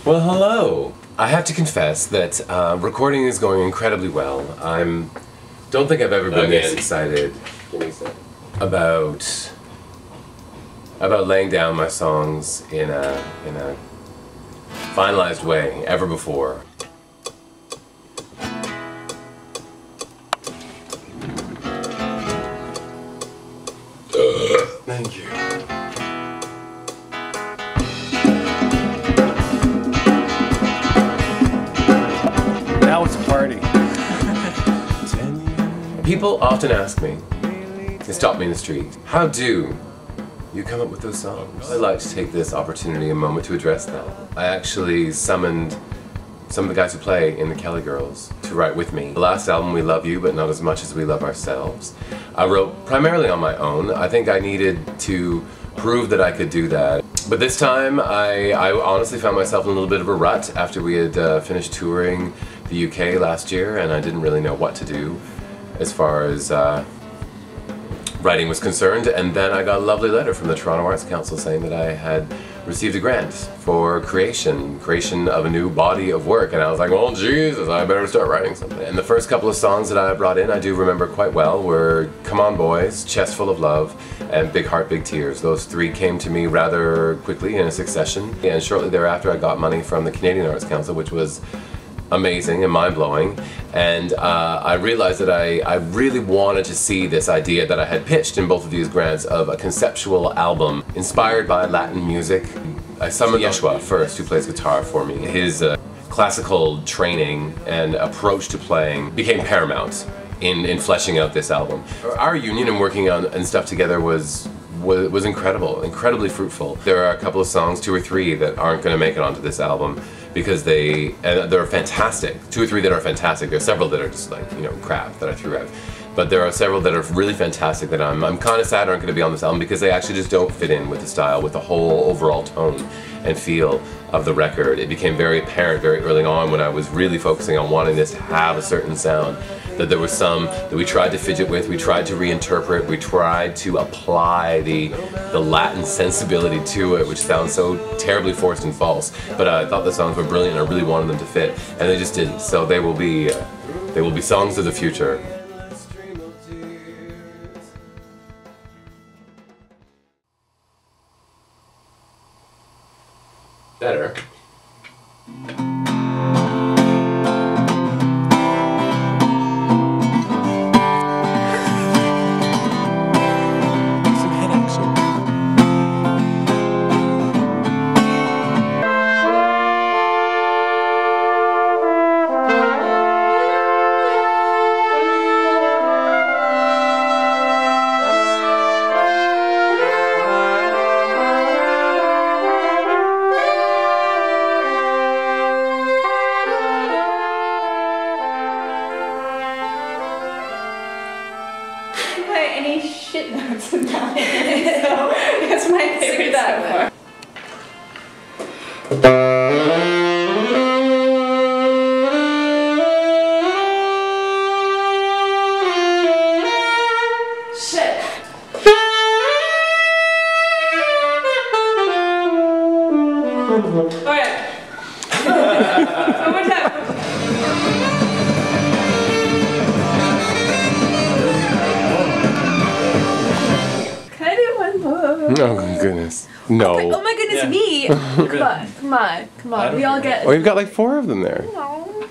Well, hello. I have to confess that recording is going incredibly well. Don't think I've ever been this excited about laying down my songs in a finalized way ever before. Thank you. Now it's a party. People often ask me, they stop me in the street, how do you come up with those songs? I'd like to take this opportunity, a moment to address that. I actually summoned some of the guys who play in the Kelly Girls to write with me. The last album, We Love You, but Not As Much As We Love Ourselves, I wrote primarily on my own. I think I needed to prove that I could do that. But this time, I honestly found myself in a little bit of a rut after we had finished touring the UK last year, and I didn't really know what to do as far as writing was concerned. And then I got a lovely letter from the Toronto Arts Council saying that I had received a grant for creation of a new body of work, and I was like, well, Jesus, I better start writing something. And the first couple of songs that I brought in, I do remember quite well, were Come On Boys, Chest Full of Love, and Big Heart, Big Tears. Those three came to me rather quickly in a succession, and shortly thereafter I got money from the Canadian Arts Council, which was amazing and mind-blowing, and I realized that I really wanted to see this idea that I had pitched in both of these grants of a conceptual album inspired by Latin music. I summoned Yeshua first, who plays guitar for me. His classical training and approach to playing became paramount in fleshing out this album. Our union and working on and stuff together was incredible, incredibly fruitful. There are a couple of songs, 2 or 3, that aren't going to make it onto this album because they're fantastic. 2 or 3 that are fantastic. There are several that are just like, you know, crap that I threw out. But there are several that are really fantastic that I'm kind of sad aren't going to be on this album because they actually just don't fit in with the style, with the whole overall tone and feel of the record. It became very apparent very early on when I was really focusing on wanting this to have a certain sound, that there was some that we tried to fidget with, we tried to reinterpret, we tried to apply the Latin sensibility to it, which sounds so terribly forced and false. But I thought the songs were brilliant and I really wanted them to fit, and they just didn't. So they will be songs of the future. Better. Any shit notes in that, so it's my favorite that shit. Alright. One more time. Oh goodness. No. Oh my goodness, me! Come on. We all get... Oh, you've got like 4 of them there. No.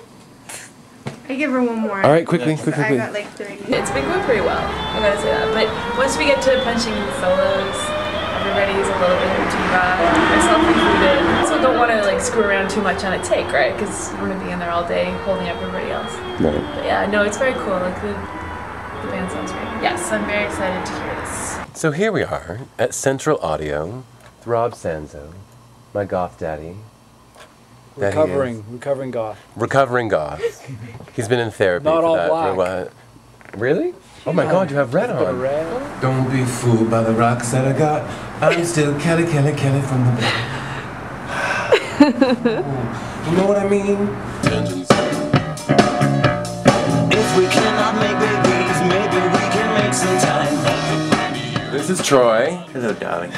I give her one more. Alright, quickly. I got like 30. It's been going pretty well, I gotta say that. But once we get to punching in the solos, everybody's a little bit too bad, myself included. Also don't want to like screw around too much on a take, right? Because you want to be in there all day holding up everybody else. Right. But yeah, no, it's very cool. Like the band sounds great. Yes, I'm very excited to hear this. So here we are at Central Audio with Rob Sanzo, my goth daddy. Recovering goth. Recovering goth. He's been in therapy Not for all that black. for a while. Really? Oh my God, you have red on. Red. Don't be fooled by the rocks that I got. I'm still Kelly from the back. You know what I mean? If we cannot make babies, maybe we can make some time. This is Troy. Hello, darling.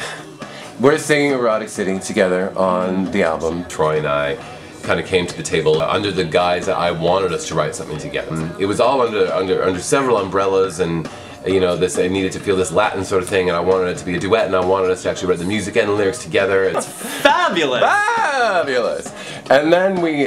We're singing Erotic City together on the album. Troy and I kind of came to the table under the guise that I wanted us to write something together. It was all under several umbrellas, and you know, this, I needed to feel this Latin sort of thing, and I wanted it to be a duet, and I wanted us to actually write the music and the lyrics together. It's fabulous! Fabulous! And then we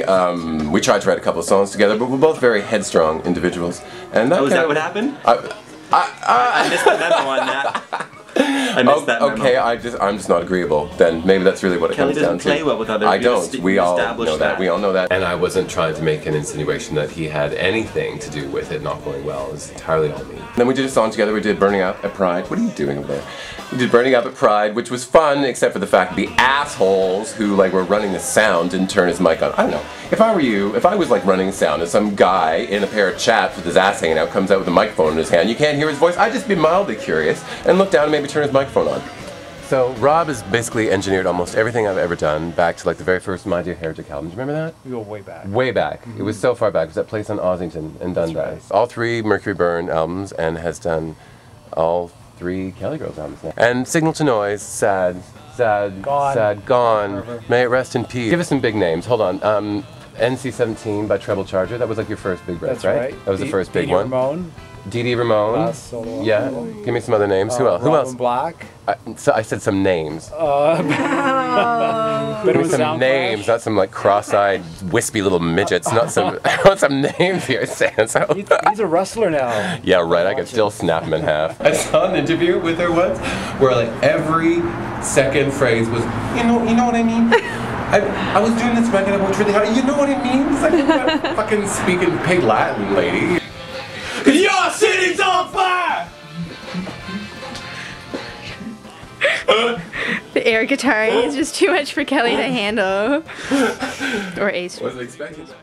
tried to write a couple of songs together, but we're both very headstrong individuals. And that was that what happened? I missed the memo on that. I missed that memo. Okay, I'm just not agreeable. Then maybe that's really what it comes down to. Kelly doesn't play well with others. I don't. We all know that. We all know that. And I wasn't trying to make an insinuation that he had anything to do with it not going well. It was entirely on me. Then we did a song together. We did Burning Up at Pride. What are you doing over there? We did Burning Up at Pride, which was fun, except for the fact the assholes who like were running the sound didn't turn his mic on. I don't know. If I were you, if I was like running sound and some guy in a pair of chaps with his ass hanging out comes out with a microphone in his hand, you can't hear his voice, I'd just be mildly curious and look down and maybe turn his microphone on. So Rob has basically engineered almost everything I've ever done back to like the very first My Dear Heretic album. Do you remember that? We go way back. Way back. It was so far back. It was that place on Ossington in Dundas. Right. All 3 Mercury Burn albums, and has done all 3 Kelly Girls albums now. And Signal to Noise, Sad, Gone. Sad, Gone, Forever. May It Rest in Peace. Give us some big names. Hold on. NC-17 by Treble Charger. That was like your first big break, That's right? That was the first big one. Ramone. Dee Ramone. Last solo. Yeah. Give me some other names. Who else? Who else? Robin Black. I said some names. But Give me some names, not some like cross-eyed, wispy little midgets. Not some. I want some names here, Sansa. He's a wrestler now. Yeah, right. I could still snap him in half. I saw an interview with her once where like every second phrase was, you know what I mean? I was doing this record, I worked really hard. You know what it means? Like, I'm fucking speaking pig Latin, lady. Your city's on fire! The air guitar is just too much for Kelly to handle. Or Ace. Wasn't expecting that.